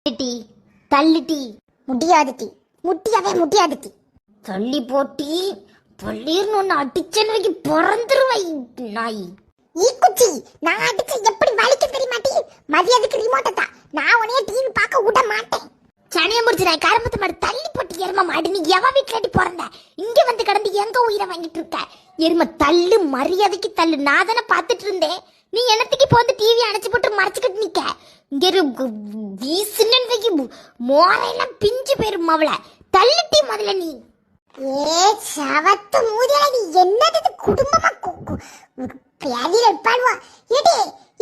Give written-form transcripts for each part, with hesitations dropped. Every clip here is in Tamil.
டி தள்ளு டி. முடியாது டி, முட்டியவே முடியாது டி. தள்ளி போட்டி பள்ளீர்னு ஒன்னு அடிச்சல் வைக்க பிறந்துருவை நாய். ஈக்குச்சி, நான் அடிச்சு எப்படி வலிக்க தெரியுமா டி? மரியாதைக்கு ரிமோட்டை தான். நான் உனைய டிவி பார்க்க விட மாட்டேன். சனியை முடிச்சு நான் கரும்பத்து மாடு தள்ளி போட்டு எரும மாடு. நீ எவ வீட்டுல பிறந்த இங்க வந்து கடந்து எங்க உயிரை வாங்கிட்டு இருக்க? எரும தள்ளு, மரியாதைக்கு தள்ளு. நான் தானே பாத்துட்டு இருந்தேன். நீ என்னத்துக்கு இப்போ வந்து டிவி அணைச்சு போட்டு மறைச்சுக்கிட்டு நிக்க? இங்க வீசுன்னு மோரையெல்லாம் பிஞ்சு போயிரும் அவளை. தள்ளிட்டி முதல்ல நீ. ஏ சவத்து மூதேவி, நீ என்னது குடும்பமா பேதியில இருப்பாளுவா? எடி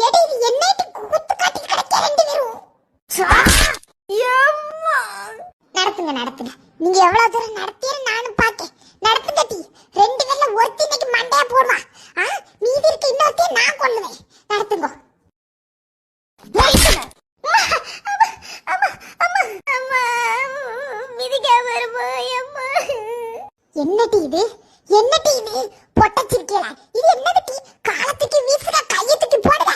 எடி, இது என்னைட்டு குத்து காட்டி கிடக்க ரெண்டு பேரும். நடத்துங்க நடத்துங்க, நீங்க எவ்வளவு தூரம் நடத்தீன்னு நானும் பாக்கேன். நடத்துங்க டி. ரெண்டு பேர்ல ஒருத்தி இன்னைக்கு மண்டையா போடுவா. மீதி இருக்க இன்னொருத்தையும் நான் கொள்ளுவேன். நடத்துங்க. என்னடி இது? என்னடி இது? பொட்டச்சிருக்கீல இது என்னது டி? காலத்துக்கு வீசுற கையத்துக்கு போடுற.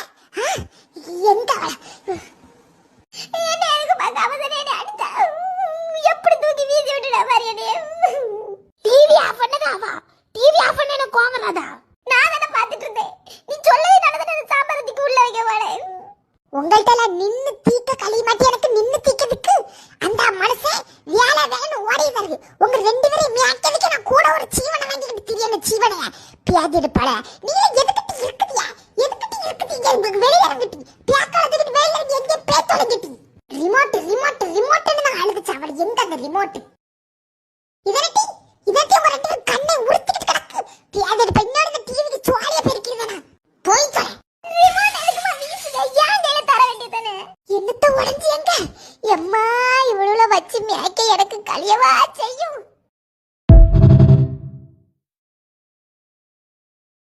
எங்க என்ன எனக்கு பார்க்காம தானே அடிச்சா? எப்படி தூக்கி வீசி விட்டுடா பாரியனே. டிவி ஆஃப் பண்ணதாவா? டிவி ஆஃப் பண்ண எனக்கு கோவராதா? நான் தான பாத்துட்டு இருந்தேன். நீ சொல்லவே நடந்தது சாம்பரத்துக்கு உள்ள வைக்க மாட்டேன். உங்கள்கிட்ட நின்னு தீக்க களி மாட்டி எனக்கு நின்னு தீக்கிறதுக்கு அந்த மனுஷன் வேலை வேலைன்னு ஓடி வருது. உங்க ரெண்டு பேரையும் மேய்க்கிறதுக்கு நான் கூட ஒரு சீவனை வாங்கிட்டு திரியன சீவனையா பியாதி எடுப்பாள. நீங்க எதுக்கிட்டு இருக்குதியா? எதுக்கிட்டு இருக்குது? வெளியே இறங்கிட்டு பியாக்காலத்துக்கிட்டு வெளியே இறங்கி எங்கே பேத்தொலைங்கிட்டு. ரிமோட் ரிமோட் ரிமோட்னு நான் அழுதுச்சு. அவள் எங்க அந்த ரிமோட்? இதனட்டி இதற்கு ஒரு ரெண்டு கண்ணை உறுத்திட்டு கிடக்கு. பியாதி எடுப்ப இன்னொரு டிவிக்கு சுவாலியா பெருக்கிறேனா? போய் சொல்ல ரிமோட் எதுக்குமா வீசுங்க? ஏன் கையில தர வேண்டியதானே? என்னத்த உடஞ்சி எங்க? எம்மா இவ்வளவு வச்சு மேய்க்க எனக்கு கழியவா செய்யும்.